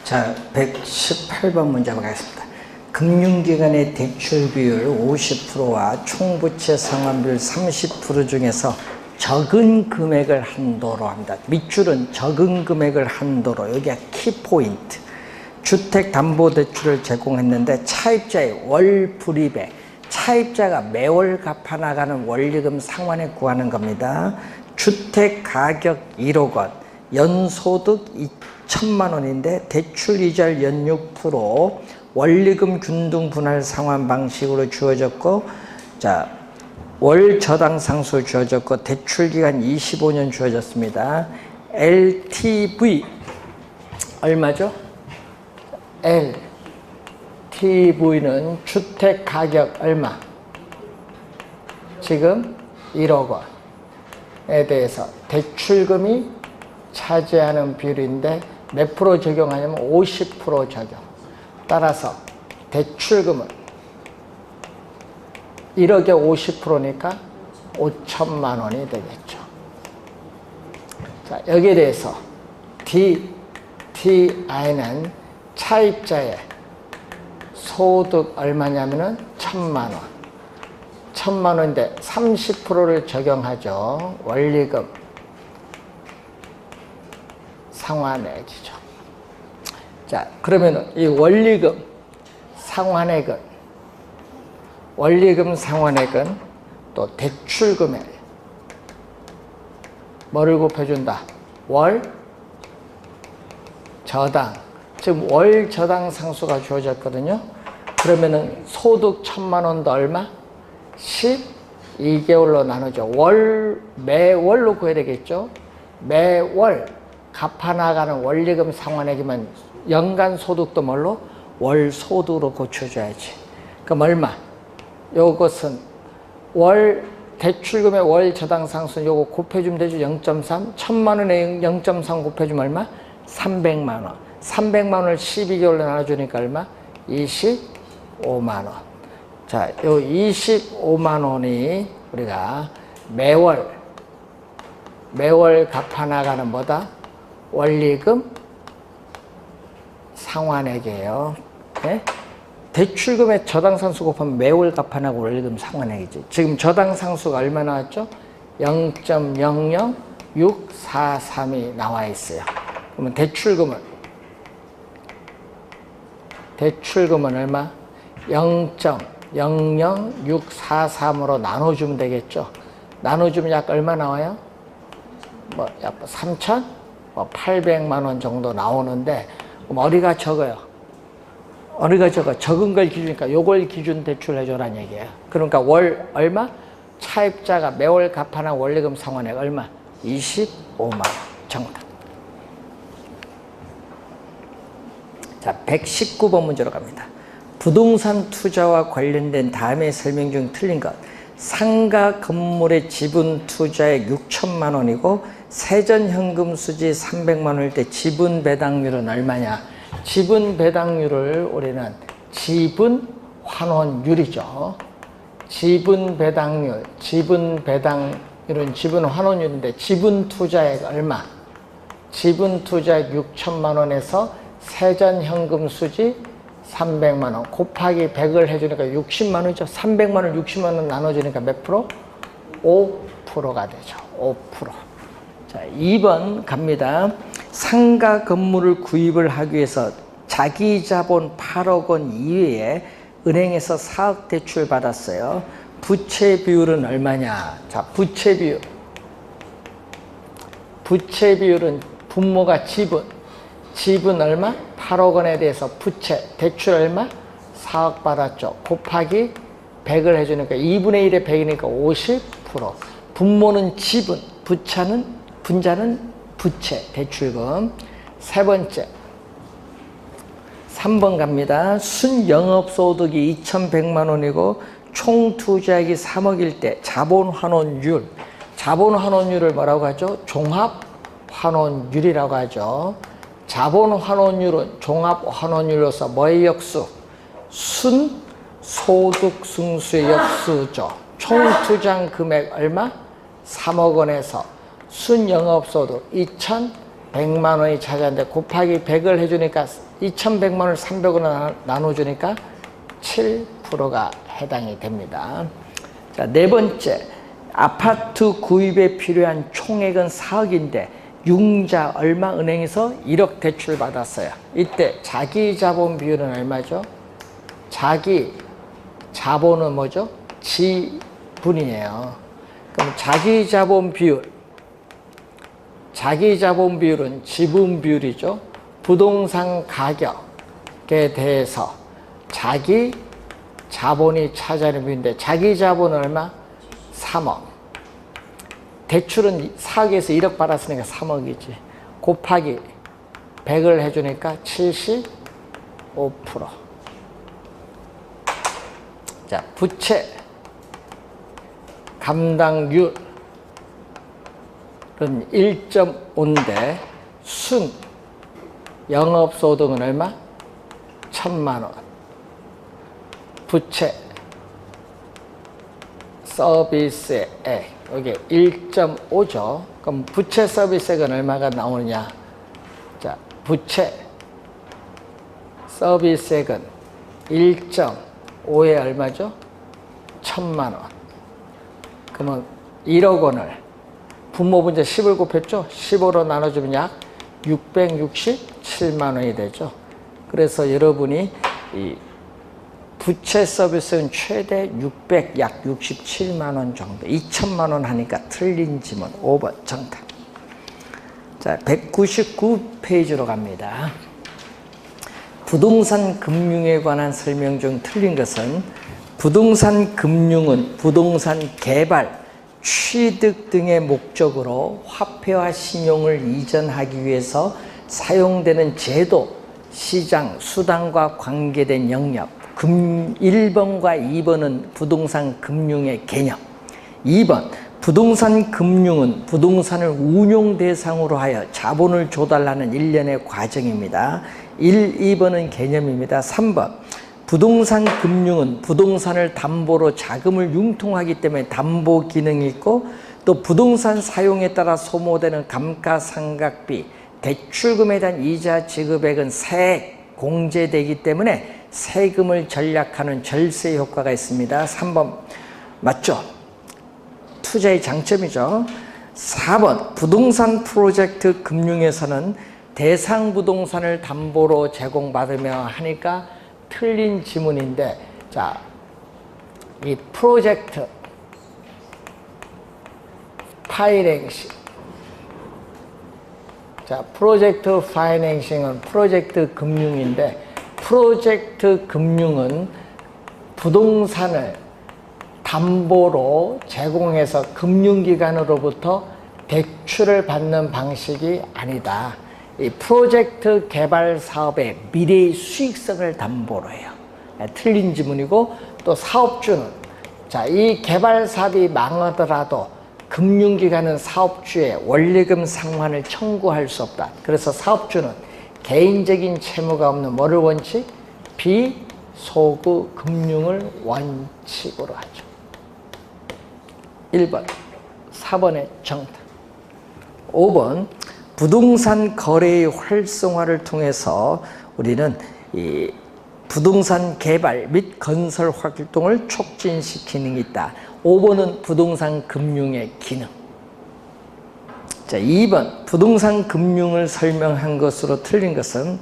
자, 118번 문제 보겠습니다. 금융기관의 대출 비율 50%와 총부채 상환비율 30% 중에서 적은 금액을 한도로 합니다. 밑줄은 적은 금액을 한도로, 여기가 키포인트. 주택담보대출을 제공했는데 차입자의 월 불입액, 차입자가 매월 갚아나가는 원리금 상환에 구하는 겁니다. 주택가격 1억 원, 연소득 2천만 원인데 대출 이자율 연 6%, 원리금 균등 분할 상환 방식으로 주어졌고, 자, 월 저당 상수 주어졌고, 대출 기간 25년 주어졌습니다. LTV 얼마죠? LTV는 주택 가격 얼마? 지금 1억 원에 대해서 대출금이 차지하는 비율인데 몇 프로 적용하냐면 50% 적용. 따라서 대출금은 1억에 50%니까 5천만 원이 되겠죠. 자, 여기에 대해서 DTI는 차입자의 소득 얼마냐면은 1천만 원. 1천만 원인데 30%를 적용하죠. 원리금 상환액이죠. 자, 그러면 이 원리금 상환액은 또 대출금에 뭐를 곱해준다? 월 저당. 지금 월 저당 상수가 주어졌거든요. 그러면은 소득 1천만 원도 얼마? 12개월로 나누죠. 매월로 구해야 되겠죠. 매월 갚아나가는 원리금 상환액이면 연간 소득도 뭘로? 월 소득으로 고쳐줘야지. 그럼 얼마? 요것은 대출금의 월 저당 상수는 요거 곱해주면 되죠. 0.3. 1천만 원에 0.3 곱해주면 얼마? 300만 원. 300만 원을 12개월로 나눠주니까 얼마? 25만 원. 자, 요 25만 원이 우리가 매월 갚아나가는 뭐다? 원리금 상환액이에요. 네? 대출금의 저당상수 곱하면 매월 갚아나가고 원리금 상환액이지. 지금 저당상수가 얼마 나왔죠? 0.00643이 나와 있어요. 그러면 대출금은 얼마? 0.00643으로 나눠주면 되겠죠. 나눠주면 약 얼마 나와요? 약 3,800만 원 정도 나오는데, 그럼 어디가 적어요? 적은 걸 기준이니까 요걸 기준 대출해줘란 얘기예요. 그러니까 월 얼마? 차입자가 매월 갚아나가는 원리금 상환액 얼마? 25만 원. 정답. 자, 119번 문제로 갑니다. 부동산 투자와 관련된 다음의 설명 중 틀린 것. 상가 건물의 지분 투자액 6천만 원이고 세전 현금 수지 300만 원일 때 지분 배당률은 얼마냐? 지분 배당률을 우리는 지분 환원율이죠. 지분 배당률은 지분 환원율인데 지분 투자액 얼마? 지분 투자액 6천만 원에서 세전 현금 수지 300만 원 곱하기 100을 해주니까 60만 원이죠. 300만 원 60만 원 나눠주니까 몇 프로? 5%가 되죠. 5%. 자, 2번 갑니다. 상가 건물을 구입을 하기 위해서 자기 자본 8억 원 이외에 은행에서 4억 대출 받았어요. 부채 비율은 얼마냐? 자, 부채 비율은 분모가 지분 얼마? 8억 원에 대해서 부채, 대출 얼마? 4억 받았죠. 곱하기 100을 해주니까 2분의 1에 100이니까 50%. 분모는 지분, 분자는 부채, 대출금. 세 번째, 3번 갑니다. 순영업소득이 2,100만 원이고 총 투자액이 3억일 때 자본환원율을 뭐라고 하죠? 종합환원율이라고 하죠. 자본환원율은 종합환원율로서 뭐의 역수? 순소득승수의 역수죠. 총 투자 금액 얼마? 3억 원에서 순영업소득 2,100만 원이 차지하는데 곱하기 100을 해주니까 2100만 원을 300으로 나눠주니까 7%가 해당이 됩니다. 자, 네 번째, 아파트 구입에 필요한 총액은 4억인데 융자 얼마? 은행에서 1억 대출 받았어요. 이때 자기 자본 비율은 얼마죠? 자기 자본은 뭐죠? 지분이에요. 그럼 자기 자본 비율은 지분 비율이죠. 부동산 가격에 대해서 자기 자본이 차지하는 비율인데 자기 자본은 얼마? 3억. 대출은 4억에서 1억 받았으니까 3억이지. 곱하기 100을 해주니까 75%. 자, 부채 감당률은 1.5인데 순 영업소득은 얼마? 1000만 원. 부채 서비스액 여기 1.5죠. 그럼 부채 서비스액은 얼마가 나오느냐? 자, 부채 서비스액은 1.5에 얼마죠? 1000만 원. 그러면 1억 원을 분모분자 10을 곱했죠? 15로 나눠주면 약 667만 원이 되죠. 그래서 여러분이 이 부채 서비스는 최대 약 67만 원 정도, 2천만 원 하니까 틀린 지문 5번 정답. 자, 199페이지로 갑니다. 부동산 금융에 관한 설명 중 틀린 것은 부동산 금융은 부동산 개발, 취득 등의 목적으로 화폐와 신용을 이전하기 위해서 사용되는 제도, 시장, 수단과 관계된 영역. 1번과 2번은 부동산 금융의 개념. 2번, 부동산 금융은 부동산을 운용 대상으로 하여 자본을 조달하는 일련의 과정입니다. 2번은 개념입니다. 3번, 부동산 금융은 부동산을 담보로 자금을 융통하기 때문에 담보 기능이 있고 또 부동산 사용에 따라 소모되는 감가상각비, 대출금에 대한 이자 지급액은 세액, 공제되기 때문에 세금을 절약하는 절세 효과가 있습니다. 3번 맞죠? 투자의 장점이죠. 4번 부동산 프로젝트 금융에서는 대상 부동산을 담보로 제공받으며 하니까 틀린 지문인데, 자, 이 프로젝트 파이낸싱, 자, 프로젝트 파이낸싱은 프로젝트 금융인데 프로젝트 금융은 부동산을 담보로 제공해서 금융기관으로부터 대출을 받는 방식이 아니다. 이 프로젝트 개발 사업의 미래의 수익성을 담보로 해요. 틀린 지문이고, 또 사업주는, 자, 이 개발 사업이 망하더라도 금융기관은 사업주의 원리금 상환을 청구할 수 없다. 그래서 사업주는 개인적인 채무가 없는 뭐를 원칙? 비소구 금융을 원칙으로 하죠. 1번, 4번의 정답. 5번, 부동산 거래의 활성화를 통해서 우리는 이 부동산 개발 및 건설 활동을 촉진시키는 게 있다. 5번은 부동산 금융의 기능. 자, 2번 부동산 금융을 설명한 것으로 틀린 것은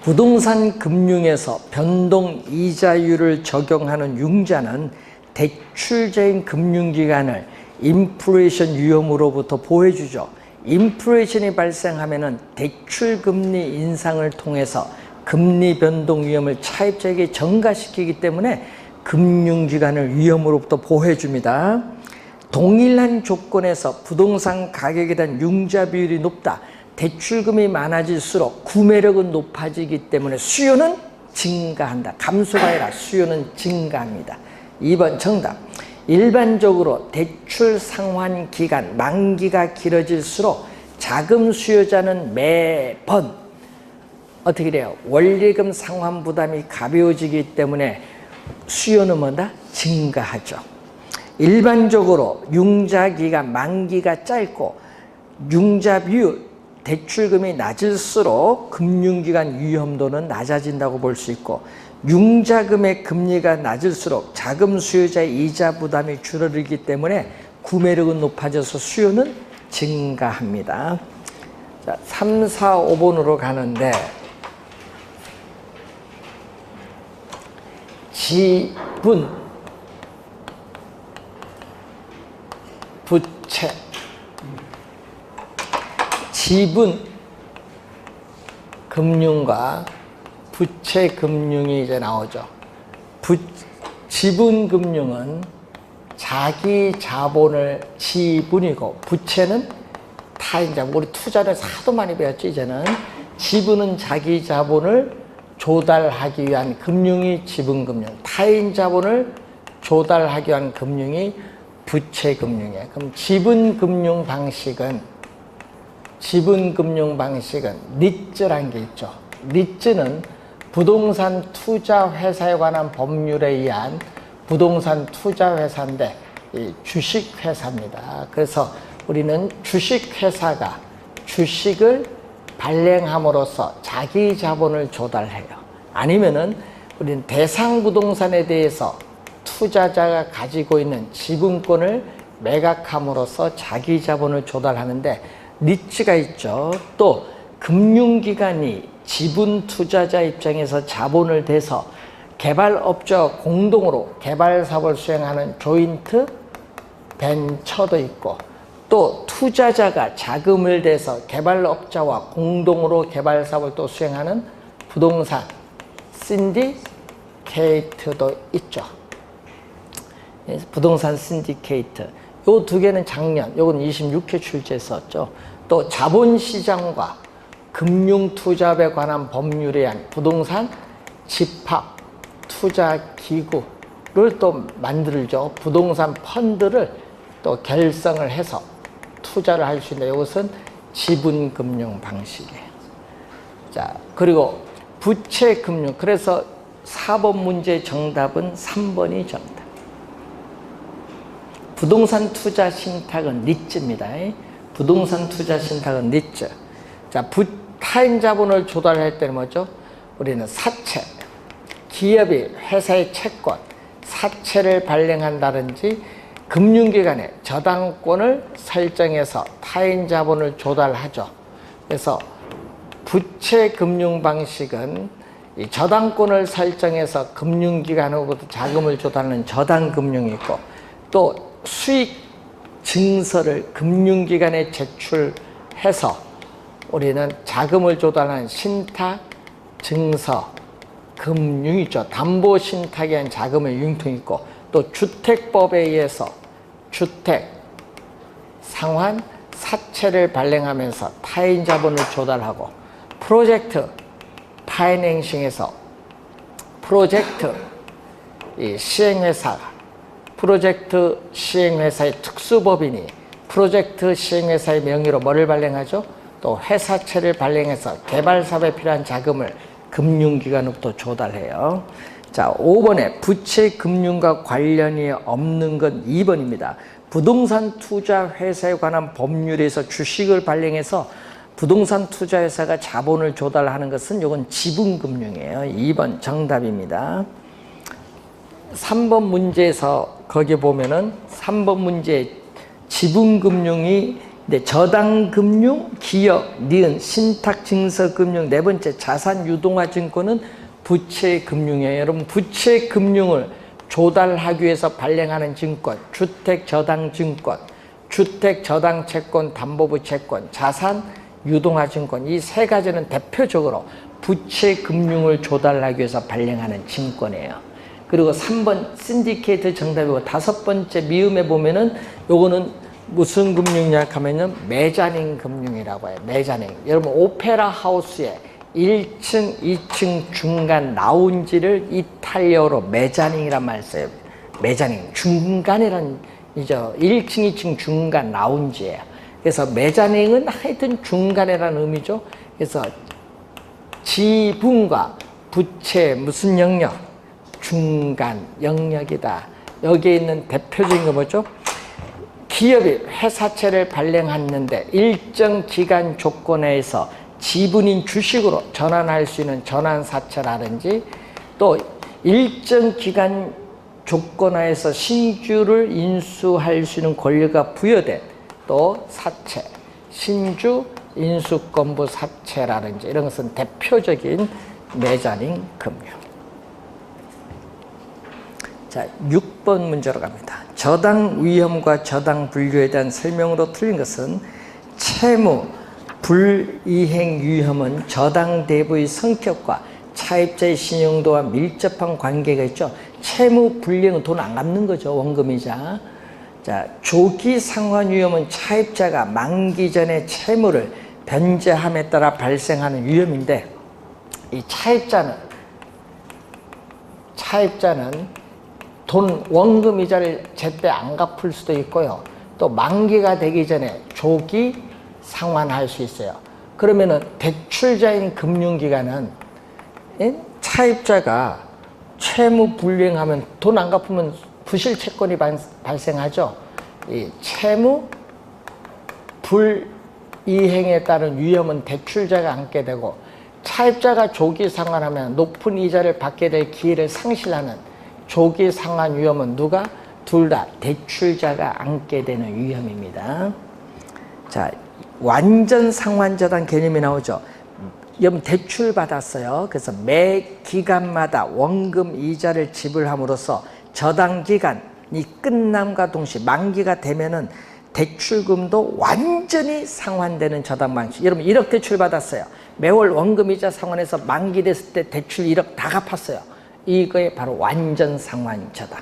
부동산 금융에서 변동 이자율을 적용하는 융자는 대출자인 금융기관을 인플레이션 위험으로부터 보호해주죠. 인플레이션이 발생하면 대출금리 인상을 통해서 금리 변동 위험을 차입자에게 전가시키기 때문에 금융기관을 위험으로부터 보호해줍니다. 동일한 조건에서 부동산 가격에 대한 융자 비율이 높다. 대출금이 많아질수록 구매력은 높아지기 때문에 수요는 증가한다. 감소가 아니라 수요는 증가합니다. 2번 정답. 일반적으로 대출 상환 기간, 만기가 길어질수록 자금 수요자는 매번 어떻게 돼요? 원리금 상환 부담이 가벼워지기 때문에 수요는 뭐다? 증가하죠. 일반적으로 융자 기간, 만기가 짧고 융자 비율, 대출금이 낮을수록 금융기관 위험도는 낮아진다고 볼 수 있고, 융자금의 금리가 낮을수록 자금 수요자의 이자 부담이 줄어들기 때문에 구매력은 높아져서 수요는 증가합니다. 자, 3, 4, 5번으로 가는데, 지분, 부채, 지분 금융과 부채 금융이 이제 나오죠. 지분 금융은 자기 자본을 지분이고, 부채는 타인 자본. 우리 투자를 하도 많이 배웠죠. 이제는 지분은 자기 자본을 조달하기 위한 금융이 지분 금융, 타인 자본을 조달하기 위한 금융이 부채 금융이에요. 그럼 지분 금융 방식은 니츠라는 게 있죠. 니츠는 부동산 투자 회사에 관한 법률에 의한 부동산 투자 회사인데, 이 주식 회사입니다. 그래서 우리는 주식 회사가 주식을 발행함으로써 자기 자본을 조달해요. 아니면은 우리는 대상 부동산에 대해서 투자자가 가지고 있는 지분권을 매각함으로써 자기 자본을 조달하는데, 니츠가 있죠. 또 금융기관이 지분 투자자 입장에서 자본을 대서 개발업자와 공동으로 개발 사업을 수행하는 조인트 벤처도 있고, 또 투자자가 자금을 대서 개발업자와 공동으로 개발 사업을 또 수행하는 부동산 신디케이트도 있죠. 부동산 신디케이트. 요 두 개는 작년, 요건 26회 출제했었죠. 또 자본시장과 금융투자에 관한 법률에 의한 부동산 집합 투자기구를 또 만들죠. 부동산 펀드를 또 결성을 해서 투자를 할 수 있는, 이것은 지분금융 방식이에요. 자, 그리고 부채금융. 그래서 4번 문제 정답은 3번이 정답. 부동산 투자 신탁은 니츠입니다. 부동산 투자 신탁은 니츠. 자, 타인 자본을 조달할 때는 뭐죠? 우리는 사채. 기업이 회사의 채권, 사채를 발행한다든지 금융기관에 저당권을 설정해서 타인 자본을 조달하죠. 그래서 부채 금융 방식은 이 저당권을 설정해서 금융기관으로부터 자금을 조달하는 저당금융이 있고, 또 수익 증서를 금융기관에 제출해서 우리는 자금을 조달하는 신탁 증서 금융이죠. 담보 신탁에 의한 자금의 융통이 있고, 또 주택법에 의해서 주택 상환 사채를 발행하면서 타인 자본을 조달하고, 프로젝트 파이낸싱에서 프로젝트 시행회사가 프로젝트 시행회사의 특수법인이 프로젝트 시행회사의 명의로 뭐를 발행하죠? 또 회사채를 발행해서 개발사업에 필요한 자금을 금융기관으로부터 조달해요. 자, 5번에 부채 금융과 관련이 없는 건 2번입니다. 부동산 투자 회사에 관한 법률에서 주식을 발행해서 부동산 투자 회사가 자본을 조달하는 것은 이건 지분금융이에요. 2번 정답입니다. 3번 문제에서 거기 보면은 3번 문제 지분금융이 저당금융, 기업, 니은, 신탁증서금융, 네 번째 자산유동화증권은 부채금융이에요. 여러분, 부채금융을 조달하기 위해서 발행하는 증권, 주택저당증권, 주택저당채권, 담보부채권, 자산유동화증권, 이 세 가지는 대표적으로 부채금융을 조달하기 위해서 발행하는 증권이에요. 그리고 3번 신디케이트 정답이고, 5번째 미음에 보면은 요거는 무슨 금융이냐 하면은 메자닝 금융이라고 해요. 메자닝. 여러분, 오페라 하우스에 1층, 2층 중간 라운지를 이탈리아어로 메자닝이란 말 써요. 메자닝. 중간이란 이죠. 1층, 2층 중간 라운지예요. 그래서 메자닝은 하여튼 중간이라는 의미죠. 그래서 지분과 부채 무슨 영역? 중간 영역이다. 여기에 있는 대표적인 거 뭐죠? 기업이 회사채를 발행했는데 일정 기간 조건에서 지분인 주식으로 전환할 수 있는 전환사채라든지 또 일정 기간 조건하에서 신주를 인수할 수 있는 권리가 부여된 또 사채, 신주 인수권부 사채라든지 이런 것은 대표적인 매자린 금융. 자, 6번 문제로 갑니다. 저당 위험과 저당 불교에 대한 설명으로 틀린 것은 채무 불이행 위험은 저당 대부의 성격과 차입자의 신용도와 밀접한 관계가 있죠. 채무 불이행은 돈 안 갚는 거죠. 원금이자. 자, 조기 상환 위험은 차입자가 만기 전에 채무를 변제함에 따라 발생하는 위험인데 이 차입자는 돈 원금 이자를 제때 안 갚을 수도 있고요. 또 만기가 되기 전에 조기 상환할 수 있어요. 그러면은 대출자인 금융기관은 차입자가 채무 불이행하면 돈 안 갚으면 부실 채권이 발생하죠. 이 채무 불이행에 따른 위험은 대출자가 안게 되고 차입자가 조기 상환하면 높은 이자를 받게 될 기회를 상실하는 조기 상환 위험은 누가? 둘 다 대출자가 안게 되는 위험입니다. 자, 완전 상환저당 개념이 나오죠. 여러분 대출 받았어요. 그래서 매 기간마다 원금 이자를 지불함으로써 저당 기간이 끝남과 동시에 만기가 되면은 대출금도 완전히 상환되는 저당 방식. 여러분 1억 대출 받았어요. 매월 원금 이자 상환해서 만기 됐을 때 대출 1억 다 갚았어요. 이거에 바로 완전 상환 저당.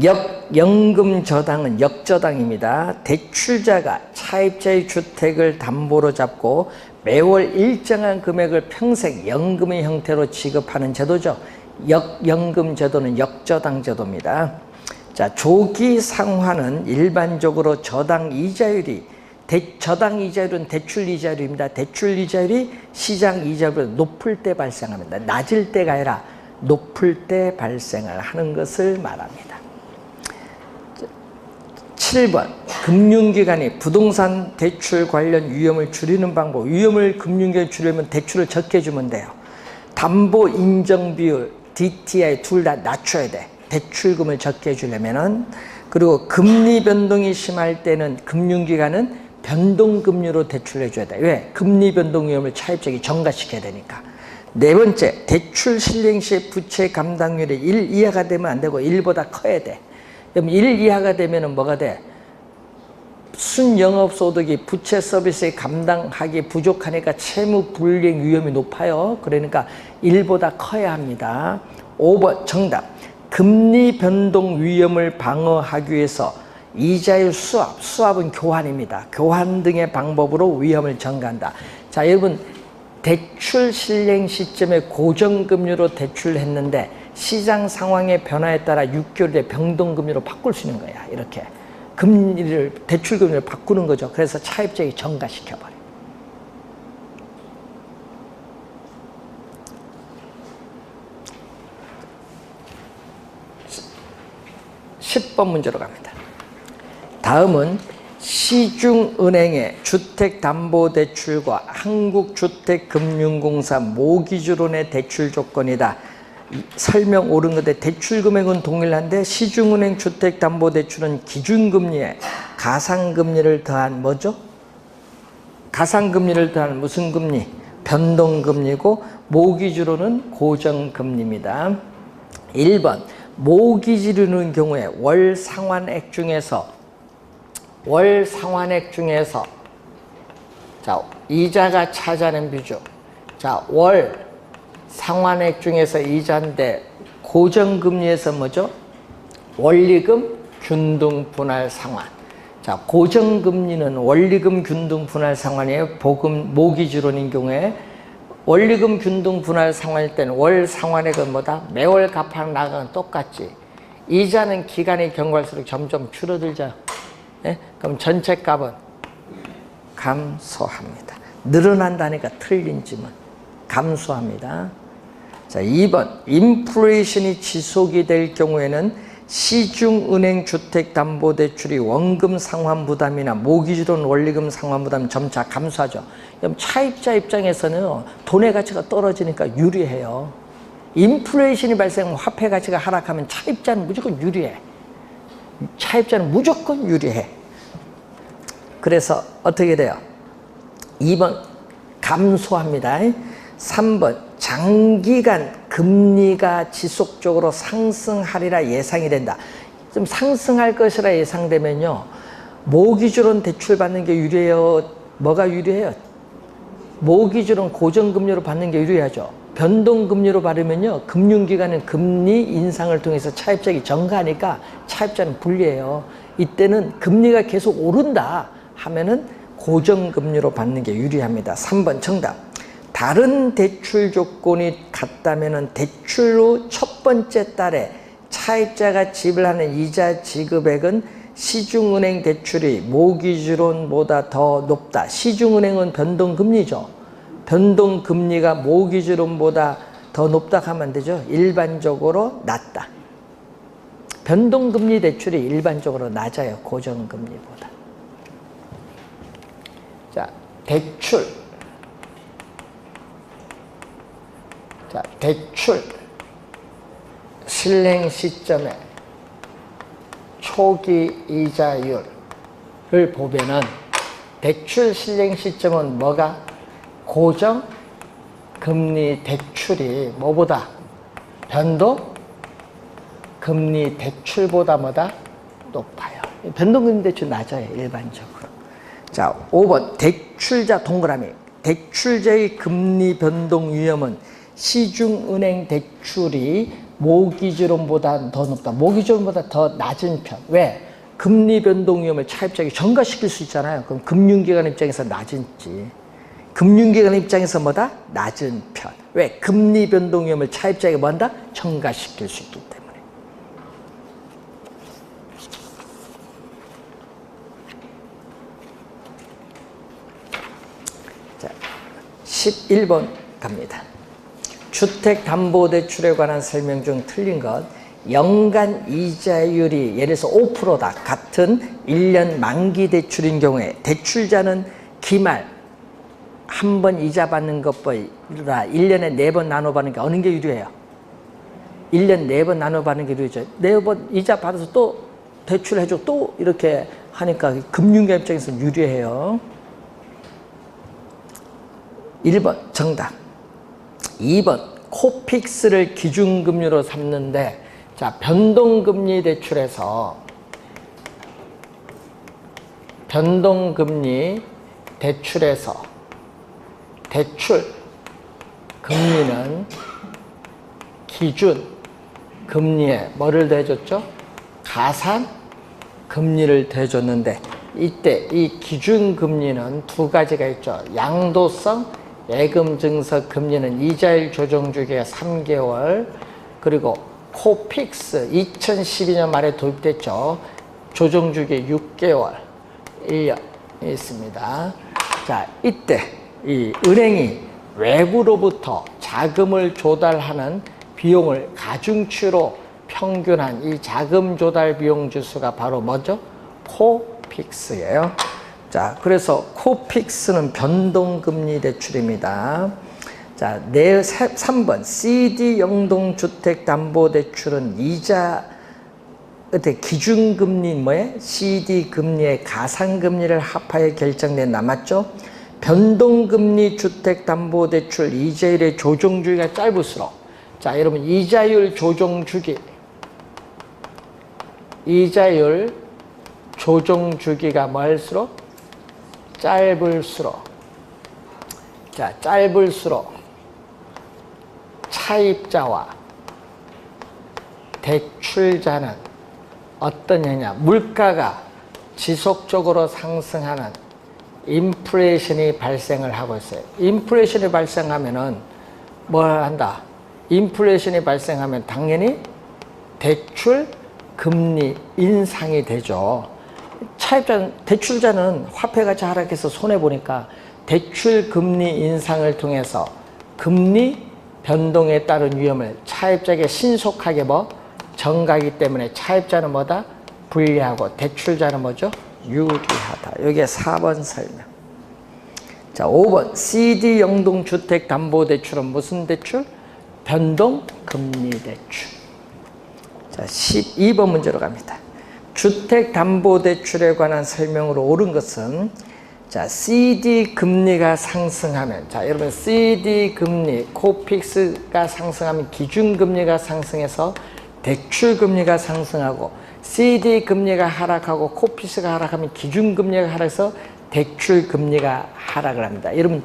역연금 저당은 역저당입니다. 대출자가 차입자의 주택을 담보로 잡고 매월 일정한 금액을 평생 연금의 형태로 지급하는 제도죠. 역연금 제도는 역저당 제도입니다. 자, 조기 상환은 일반적으로 저당 이자율이 저당 이자율은 대출 이자율입니다. 대출 이자율이 시장 이자율보다 높을 때 발생합니다. 낮을 때가 아니라 높을 때 발생을 하는 것을 말합니다. 7번 금융기관이 부동산 대출 관련 위험을 줄이는 방법. 위험을 금융기관이 줄이려면 대출을 적게 주면 돼요. 담보 인정 비율 DTI 둘 다 낮춰야 돼. 대출금을 적게 주려면은. 그리고 금리 변동이 심할 때는 금융기관은 변동금리로 대출해 줘야 돼. 왜? 금리 변동 위험을 차입자에게 전가시켜야 되니까. 네 번째, 대출 실행 시 부채 감당률이 1 이하가 되면 안 되고 1보다 커야 돼. 그럼 1 이하가 되면은 뭐가 돼? 순영업소득이 부채 서비스에 감당하기 부족하니까 채무 불이행 위험이 높아요. 그러니까 1보다 커야 합니다. 5번 정답. 금리 변동 위험을 방어하기 위해서 이자율 수합은 교환입니다. 교환 등의 방법으로 위험을 전가한다. 자, 여러분 대출 실행 시점에 고정금리로 대출했는데 시장 상황의 변화에 따라 6개월에 변동금리로 바꿀 수 있는 거야. 이렇게 금리를 대출금리를 바꾸는 거죠. 그래서 차입자에게 전가시켜버려. (10번) 문제로 갑니다. 다음은 시중은행의 주택담보대출과 한국주택금융공사 모기지론의 대출 조건이다. 설명 옳은 건데 대출금액은 동일한데 시중은행 주택담보대출은 기준금리에 가상금리를 더한 뭐죠? 가상금리를 더한 무슨 금리? 변동금리고 모기지론은 고정금리입니다. 1번 모기지르는 경우에 월 상환액 중에서 자, 이자가 차지하는 비중. 자, 월 상환액 중에서 이자인데 고정금리에서 뭐죠? 원리금 균등 분할 상환. 자, 고정금리는 원리금 균등 분할 상환이에요. 모기지론인 경우에 원리금 균등 분할 상환일 때는 월 상환액은 뭐다? 매월 갚아 나가는 똑같지. 이자는 기간이 경과할수록 점점 줄어들죠. 예? 그럼 전체 값은 감소합니다. 늘어난다니까 틀린 질문. 감소합니다. 자, 2번 인플레이션이 지속이 될 경우에는 시중은행 주택담보대출이 원금 상환부담이나 모기지론 원리금 상환부담 점차 감소하죠. 그럼 차입자 입장에서는 돈의 가치가 떨어지니까 유리해요. 인플레이션이 발생하면 화폐 가치가 하락하면 차입자는 무조건 유리해. 차입자는 무조건 유리해. 그래서 어떻게 돼요? 2번 감소합니다. 3번 장기간 금리가 지속적으로 상승하리라 예상이 된다. 좀 상승할 것이라 예상되면요, 모기지론 대출 받는 게 유리해요? 뭐가 유리해요? 모기지론 고정금리로 받는 게 유리하죠. 변동금리로 받으면요, 금융기관은 금리 인상을 통해서 차입자에게 전가하니까 차입자는 불리해요. 이때는 금리가 계속 오른다 하면은 고정금리로 받는 게 유리합니다. 3번 정답. 다른 대출 조건이 같다면 대출 후 첫 번째 달에 차입자가 지불하는 이자 지급액은 시중은행 대출이 모기지론보다 더 높다. 시중은행은 변동금리죠. 변동금리가 모기지론보다 더 높다 하면 안 되죠. 일반적으로 낮다. 변동금리 대출이 일반적으로 낮아요. 고정금리보다. 자, 대출. 자, 대출 실행 시점의 초기 이자율을 보면은 대출 실행 시점은 뭐가? 고정 금리 대출이 뭐보다? 변동 금리 대출보다 뭐다? 높아요. 변동금리 대출 낮아요, 일반적으로. 자, 5번 대출자 동그라미. 대출자의 금리 변동 위험은 시중은행 대출이 모기지론보다 더 높다. 모기지론보다 더 낮은 편. 왜? 금리 변동 위험을 차입자에게 전가시킬 수 있잖아요. 그럼 금융기관 입장에서 낮은지. 금융기관 입장에서 뭐다? 낮은 편. 왜? 금리 변동 위험을 차입자에게 뭐한다? 전가시킬 수 있기 때문에. 자, 11번 갑니다. 주택담보대출에 관한 설명 중 틀린 것. 연간 이자율이 예를 들어서 5%다. 같은 1년 만기 대출인 경우에 대출자는 기말 한 번 이자 받는 것보다 1년에 4번 나눠 받는 게 어느 게 유리해요? 1년 4번 나눠 받는 게 유리하죠. 4번 이자 받아서 또 대출해줘 또 이렇게 하니까 금융기관 입장에서는 유리해요. 1번 정답. 2번 코픽스를 기준금리로 삼는데, 자, 변동금리 대출에서 대출 금리는 기준 금리에 뭐를 더해줬죠? 가산 금리를 더해줬는데, 이때 이 기준 금리는 두 가지가 있죠. 양도성 예금 증서 금리는 이자율 조정 주기가 3개월, 그리고 코픽스 2012년 말에 도입됐죠. 조정 주기 6개월, 1년 있습니다. 자, 이때 이 은행이 외부로부터 자금을 조달하는 비용을 가중치로 평균한 이 자금 조달 비용 지수가 바로 뭐죠? 코픽스예요. 자, 그래서 코픽스는 변동금리 대출입니다. 자, 3번 CD 영동주택담보대출은 이자 기준금리 뭐예요? CD 금리의 가산금리를 합하여 결정된 남았죠. 변동금리 주택담보대출 이자율의 조정주기가 짧을수록, 자, 여러분 이자율 조정주기가 뭐일수록? 짧을수록, 자, 짧을수록 차입자와 대출자는 어떠냐냐? 물가가 지속적으로 상승하는 인플레이션이 발생을 하고 있어요. 인플레이션이 발생하면은 뭘 한다? 인플레이션이 발생하면 당연히 대출 금리 인상이 되죠. 대출자는 화폐 가치 하락해서 손해보니까 대출 금리 인상을 통해서 금리 변동에 따른 위험을 차입자에게 신속하게 정가이기 때문에 차입자는 뭐다? 불리하고 대출자는 뭐죠? 유리하다. 이게 4번 설명. 자, 5번 CD 영동주택담보대출은 무슨 대출? 변동금리대출. 자, 12번 문제로 갑니다. 주택담보대출에 관한 설명으로 옳은 것은 자, CD 금리가 상승하면 자, 여러분 CD 금리, 코픽스가 상승하면 기준금리가 상승해서 대출금리가 상승하고 CD 금리가 하락하고 코픽스가 하락하면 기준금리가 하락해서 대출금리가 하락을 합니다. 여러분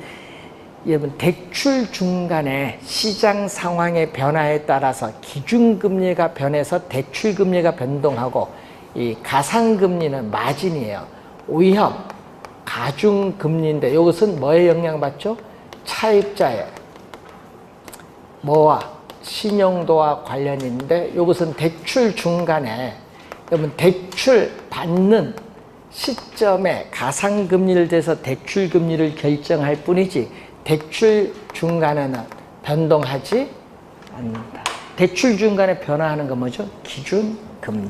대출 중간에 시장 상황의 변화에 따라서 기준금리가 변해서 대출금리가 변동하고 이 가상금리는 마진이에요. 위험, 가중금리인데 이것은 뭐에 영향받죠? 차입자의 뭐와 신용도와 관련이 있는데 이것은 대출 중간에 여러분 대출 받는 시점에 가상금리를 대서 대출금리를 결정할 뿐이지 대출 중간에는 변동하지 않는다. 대출 중간에 변화하는 건 뭐죠? 기준금리.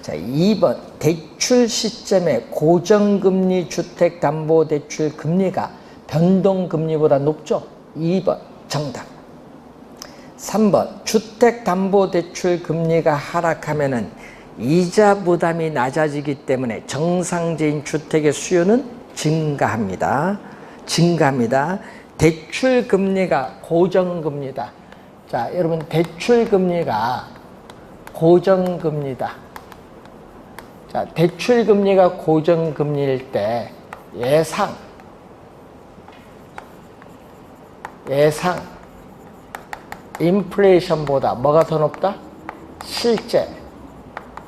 자, 2번 대출 시점에 고정금리 주택담보대출 금리가 변동금리보다 높죠? 2번 정답. 3번 주택담보대출 금리가 하락하면은 이자 부담이 낮아지기 때문에 정상적인 주택의 수요는 증가합니다. 대출금리가 고정금리다. 자, 여러분 대출금리가 고정금리다. 자, 대출금리가 고정금리일 때 예상 인플레이션보다 뭐가 더 높다? 실제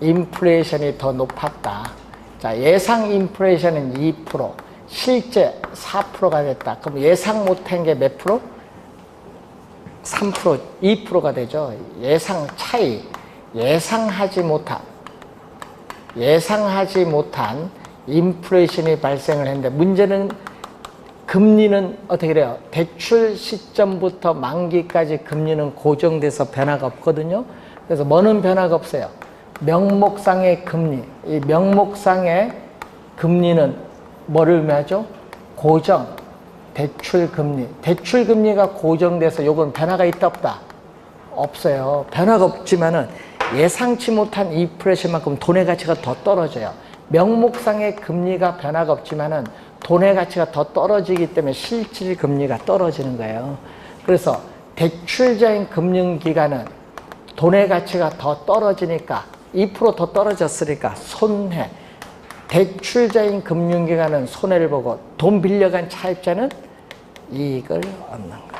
인플레이션이 더 높았다. 자, 예상 인플레이션은 2%, 실제 4%가 됐다. 그럼 예상 못한 게 몇 프로? 3%, 2%가 되죠. 예상 차이, 예상하지 못한 인플레이션이 발생을 했는데 문제는 금리는 어떻게 돼요? 대출 시점부터 만기까지 금리는 고정돼서 변화가 없거든요. 그래서 뭐는 변화가 없어요? 명목상의 금리, 이 명목상의 금리는 뭐를 의미하죠? 고정, 대출금리. 대출금리가 고정돼서 요건 변화가 있다 없다? 없어요. 변화가 없지만은 예상치 못한 인플레이션만큼 돈의 가치가 더 떨어져요. 명목상의 금리가 변화가 없지만은 돈의 가치가 더 떨어지기 때문에 실질 금리가 떨어지는 거예요. 그래서 대출자인 금융기관은 돈의 가치가 더 떨어지니까 2% 더 떨어졌으니까 손해. 대출자인 금융기관은 손해를 보고 돈 빌려간 차입자는 이익을 얻는 거예요.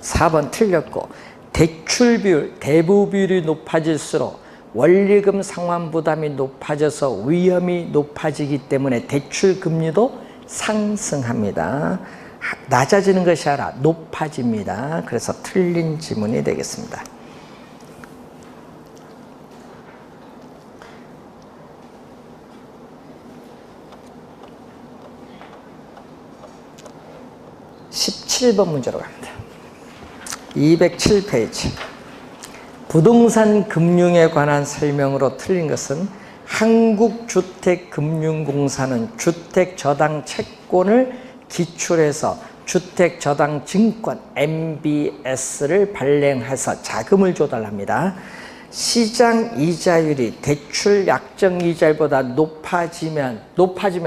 4번 틀렸고 대출비율, 대부비율이 높아질수록 원리금 상환 부담이 높아져서 위험이 높아지기 때문에 대출 금리도 상승합니다. 낮아지는 것이 아니라 높아집니다. 그래서 틀린 지문이 되겠습니다. (17번) 문제로 갑니다. 207페이지. 부동산 금융에 관한 설명으로 틀린 것은 한국주택금융공사는 주택저당 채권을 기출해서 주택저당증권 MBS를 발행해서 자금을 조달합니다. 시장 이자율이 대출 약정 이자율보다 높아지면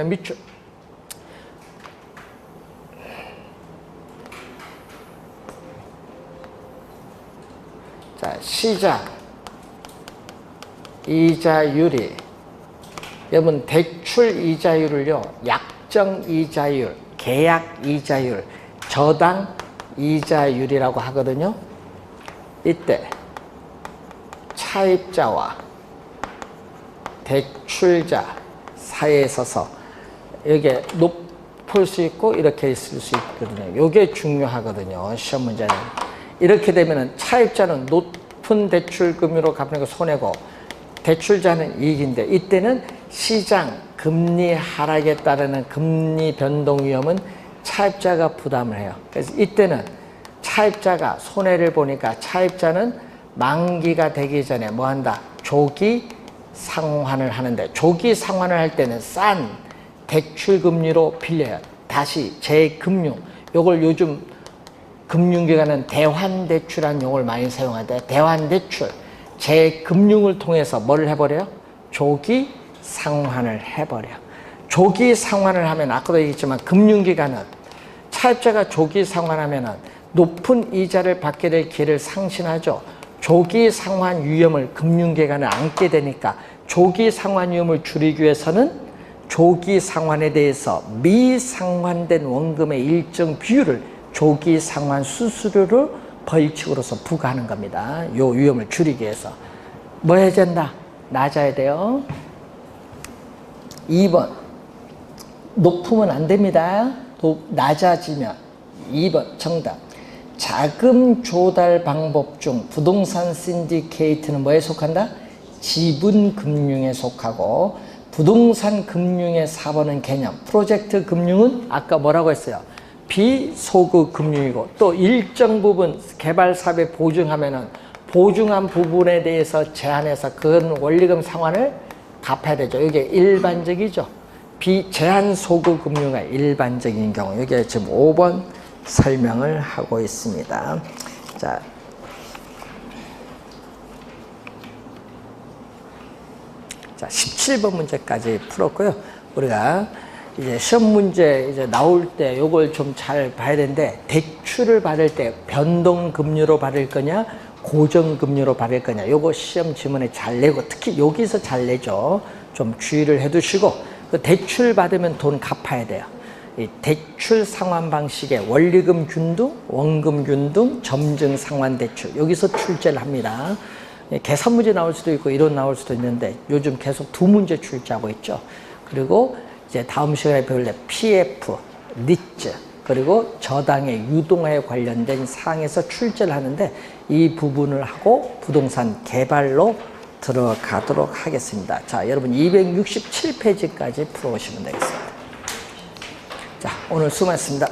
밑줄. 자, 시장 이자율이 여러분 대출 이자율을요 약정 이자율, 계약 이자율, 저당 이자율이라고 하거든요. 이때 차입자와 대출자 사이에 서서 이게 높을 수 있고 이렇게 있을 수 있거든요. 이게 중요하거든요. 시험 문제는. 이렇게 되면 차입자는 높은 대출 금리로 갚는 거 손해고 대출자는 이익인데 이때는 시장 금리 하락에 따르는 금리 변동 위험은 차입자가 부담을 해요. 그래서 이때는 차입자가 손해를 보니까 차입자는 만기가 되기 전에 뭐 한다? 조기 상환을 하는데, 조기 상환을 할 때는 싼 대출금리로 빌려요. 다시 재금융, 요걸 요즘 금융기관은 대환대출이라는 용어를 많이 사용하는데, 대환대출, 재금융을 통해서 뭐를 해버려요? 조기 상환을 해버려. 조기 상환을 하면, 아까도 얘기했지만 금융기관은 차입자가 조기 상환하면 높은 이자를 받게 될 기회를 상실하죠. 조기 상환 위험을 금융기관은 안게 되니까, 조기 상환 위험을 줄이기 위해서는 조기 상환에 대해서 미상환된 원금의 일정 비율을 조기 상환 수수료를 벌칙으로서 부과하는 겁니다. 요 위험을 줄이기 위해서. 뭐 해야 된다? 낮아야 돼요. 2번. 높으면 안 됩니다. 낮아지면. 2번 정답. 자금 조달 방법 중 부동산 신디케이트는 뭐에 속한다? 지분금융에 속하고, 부동산 금융의 4번은 개념. 프로젝트 금융은 아까 뭐라고 했어요? 비소급 금융이고, 또 일정 부분 개발 사업에 보증하면은 보증한 부분에 대해서 제한해서 그건 원리금 상환을 갚아야 되죠. 이게 일반적이죠. 비제한 소급 금융가 일반적인 경우. 여기에 지금 5번 설명을 하고 있습니다. 자, 자 17번 문제까지 풀었고요. 우리가 이제 시험 문제 이제 나올 때 요걸 좀 잘 봐야 되는데, 대출을 받을 때 변동금리로 받을 거냐, 고정금리로 받을 거냐, 요거 시험 지문에 잘 내고, 특히 여기서 잘 내죠. 좀 주의를 해 두시고, 그 대출 받으면 돈 갚아야 돼요. 이 대출 상환 방식의 원리금 균등, 원금 균등, 점증 상환 대출, 여기서 출제를 합니다. 계산 문제 나올 수도 있고 이론 나올 수도 있는데, 요즘 계속 2문제 출제하고 있죠. 그리고 이제 다음 시간에 배울 때 PF, 니츠, 그리고 저당의 유동화에 관련된 사항에서 출제를 하는데, 이 부분을 하고 부동산 개발로 들어가도록 하겠습니다. 자, 여러분 267페이지까지 풀어오시면 되겠습니다. 자, 오늘 수고하셨습니다.